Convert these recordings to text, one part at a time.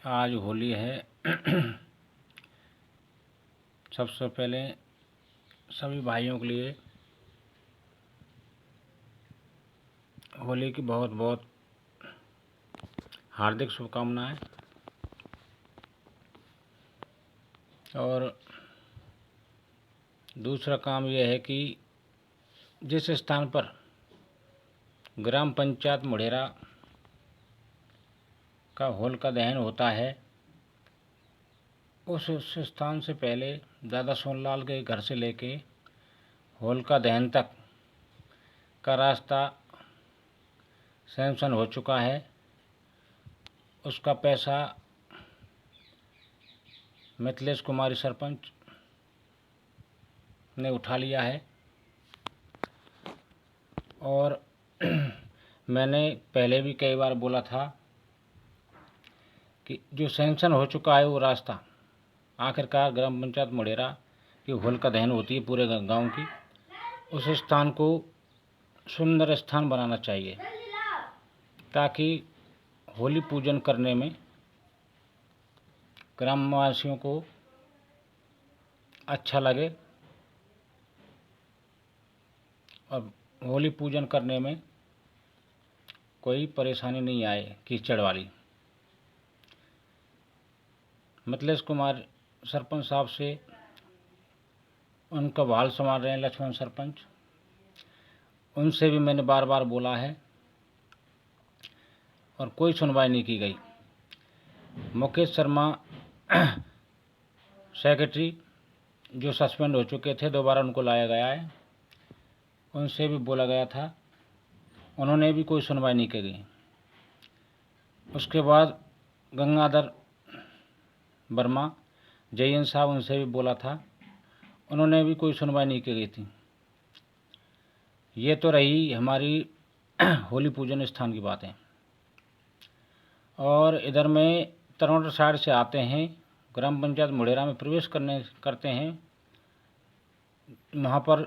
आज होली है। सबसे पहले सभी भाइयों के लिए होली की बहुत बहुत हार्दिक शुभकामनाएं। और दूसरा काम यह है कि जिस स्थान पर ग्राम पंचायत मुढेरा का होलिका दहन होता है उस स्थान से पहले दादा सोनलाल के घर से लेके होलिका दहन तक का रास्ता सैंक्शन हो चुका है। उसका पैसा मिथिलेश कुमारी सरपंच ने उठा लिया है। और मैंने पहले भी कई बार बोला था कि जो सैंक्शन हो चुका है वो रास्ता आखिरकार ग्राम पंचायत मुढेरा की होलिका दहन होती है पूरे गांव की, उस स्थान को सुंदर स्थान बनाना चाहिए ताकि होली पूजन करने में ग्रामवासियों को अच्छा लगे और होली पूजन करने में कोई परेशानी नहीं आए कीचड़ वाली। मिथिलेश कुमार सरपंच साहब से उनका बहाल संभाल रहे हैं लक्ष्मण सरपंच, उनसे भी मैंने बार बार बोला है और कोई सुनवाई नहीं की गई। मुकेश शर्मा सेक्रेटरी जो सस्पेंड हो चुके थे दोबारा उनको लाया गया है, उनसे भी बोला गया था, उन्होंने भी कोई सुनवाई नहीं की गई। उसके बाद गंगाधर वर्मा जयन साहब, उनसे भी बोला था, उन्होंने भी कोई सुनवाई नहीं की गई थी। ये तो रही हमारी होली पूजन स्थान की बातें। और इधर में तरोड़ साइड से आते हैं, ग्राम पंचायत मुढेरा में प्रवेश करते हैं, वहाँ पर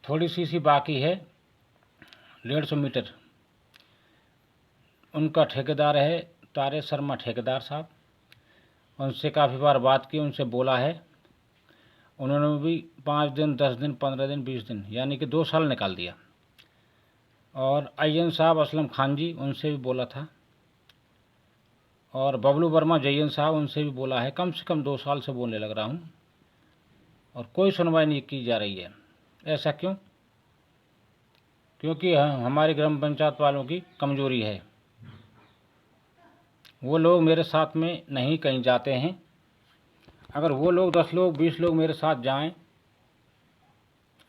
थोड़ी सी बाकी है 150 मीटर। उनका ठेकेदार है तारे शर्मा ठेकेदार साहब, उनसे काफ़ी बार बात की, उनसे बोला है, उन्होंने भी 5 दिन 10 दिन 15 दिन 20 दिन यानी कि 2 साल निकाल दिया। और अय्यन साहब असलम खान जी, उनसे भी बोला था, और बबलू वर्मा जयन साहब, उनसे भी बोला है। कम से कम 2 साल से बोलने लग रहा हूँ और कोई सुनवाई नहीं की जा रही है। ऐसा क्यों? क्योंकि हमारे ग्राम पंचायत वालों की कमजोरी है, वो लोग मेरे साथ में नहीं कहीं जाते हैं। अगर वो लोग 10 लोग 20 लोग मेरे साथ जाएं,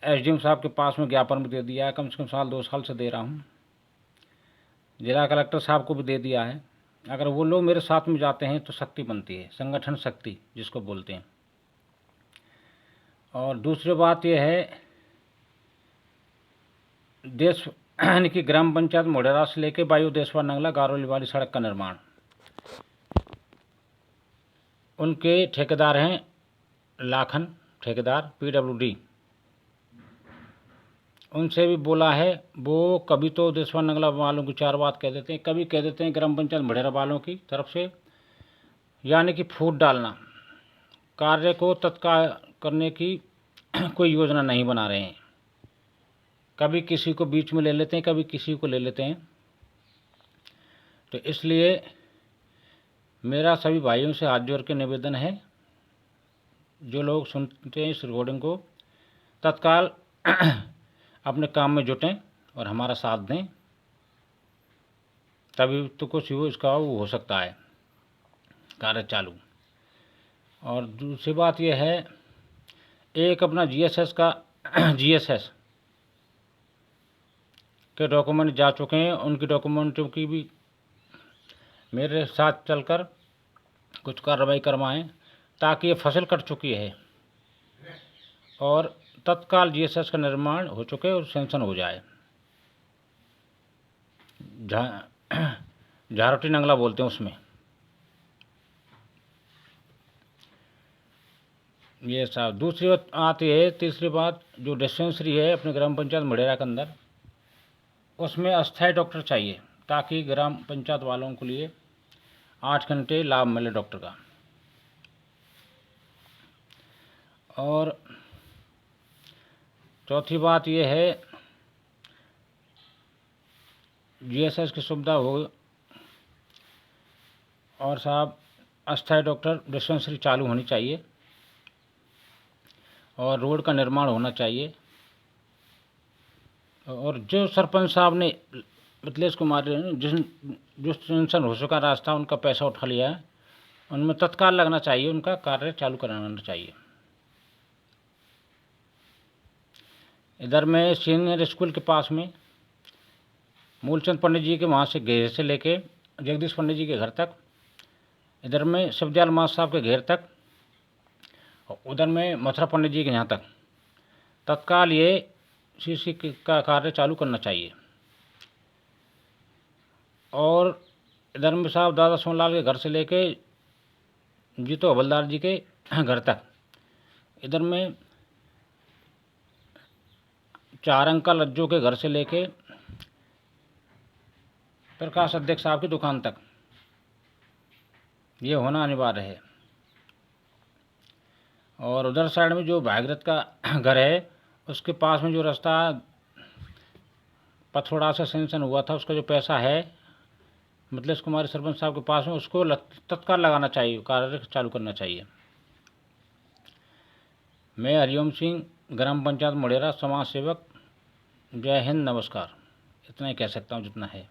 एसडीएम साहब के पास में ज्ञापन भी दे दिया है, कम से कम 2 साल से दे रहा हूँ, जिला कलेक्टर साहब को भी दे दिया है। अगर वो लोग मेरे साथ में जाते हैं तो शक्ति बनती है, संगठन शक्ति जिसको बोलते हैं। और दूसरी बात यह है, देश यानी कि ग्राम पंचायत मुढेरा से लेके बायू देशवा नंगला गारोली वाली सड़क का निर्माण उनके ठेकेदार हैं लाखन ठेकेदार PWD, उनसे भी बोला है। वो कभी तो देशवा नंगला वालों की 4 बात कह देते हैं, कभी कह देते हैं ग्राम पंचायत मुढेरा वालों की तरफ से, यानी कि फूट डालना, कार्य को तत्काल करने की कोई योजना नहीं बना रहे हैं। कभी किसी को बीच में ले लेते हैं, कभी किसी को ले लेते हैं। तो इसलिए मेरा सभी भाइयों से हाथ जोड़ के निवेदन है, जो लोग सुनते हैं इस रिकॉर्डिंग को, तत्काल अपने काम में जुटें और हमारा साथ दें, तभी तो कुछ इसका वो हो सकता है कार्य चालू। और दूसरी बात यह है, एक अपना GSS का GSS के डॉक्यूमेंट जा चुके हैं, उनकी डॉक्यूमेंटों की भी मेरे साथ चलकर कुछ कार्रवाई करवाएं ताकि ये फसल कट चुकी है और तत्काल GSS का निर्माण हो चुके और सैंक्शन हो जाए। झारोटी नंगला बोलते हैं उसमें। ये साहब दूसरी बात आती है। तीसरी बात, जो डिस्पेंसरी है अपने ग्राम पंचायत मुढेरा के अंदर, उसमें अस्थायी डॉक्टर चाहिए ताकि ग्राम पंचायत वालों के लिए 8 घंटे लाभ मिले डॉक्टर का। और चौथी बात यह है, जीएसएस की सुविधा हो और साहब अस्थायी डॉक्टर डिस्पेंसरी चालू होनी चाहिए और रोड का निर्माण होना चाहिए। और जो सरपंच साहब ने मिथिलेश कुमार जो टेंशन हो चुका रास्ता, उनका पैसा उठा लिया है, उनमें तत्काल लगना चाहिए, उनका कार्य चालू कराना चाहिए। इधर में सीनियर स्कूल के पास में मूलचंद पंडित जी के वहाँ से घेर से लेके जगदीश पंडित जी के घर तक, इधर में शिवदयाल मास साहब के घेर तक, उधर में मथुरा पंडित जी के यहाँ तक तत्काल ये सीसी का कार्य चालू करना चाहिए। और इधर में साहब दादा सोनलाल के घर से लेके जीतो हवलदार जी के घर तक, इधर में 4 अंकल लज्जो के घर से लेके प्रकाश अध्यक्ष साहब की दुकान तक ये होना अनिवार्य है। और उधर साइड में जो भागीरथ का घर है, उसके पास में जो रास्ता पथोड़ा से सेंक्शन हुआ था, उसका जो पैसा है मिथिलेश कुमार सरपंच साहब के पास में, उसको तत्काल लगाना चाहिए, कार्य चालू करना चाहिए। मैं हरिओम सिंह, ग्राम पंचायत मोढेरा, समाज सेवक। जय हिंद, नमस्कार। इतना ही कह सकता हूँ जितना है।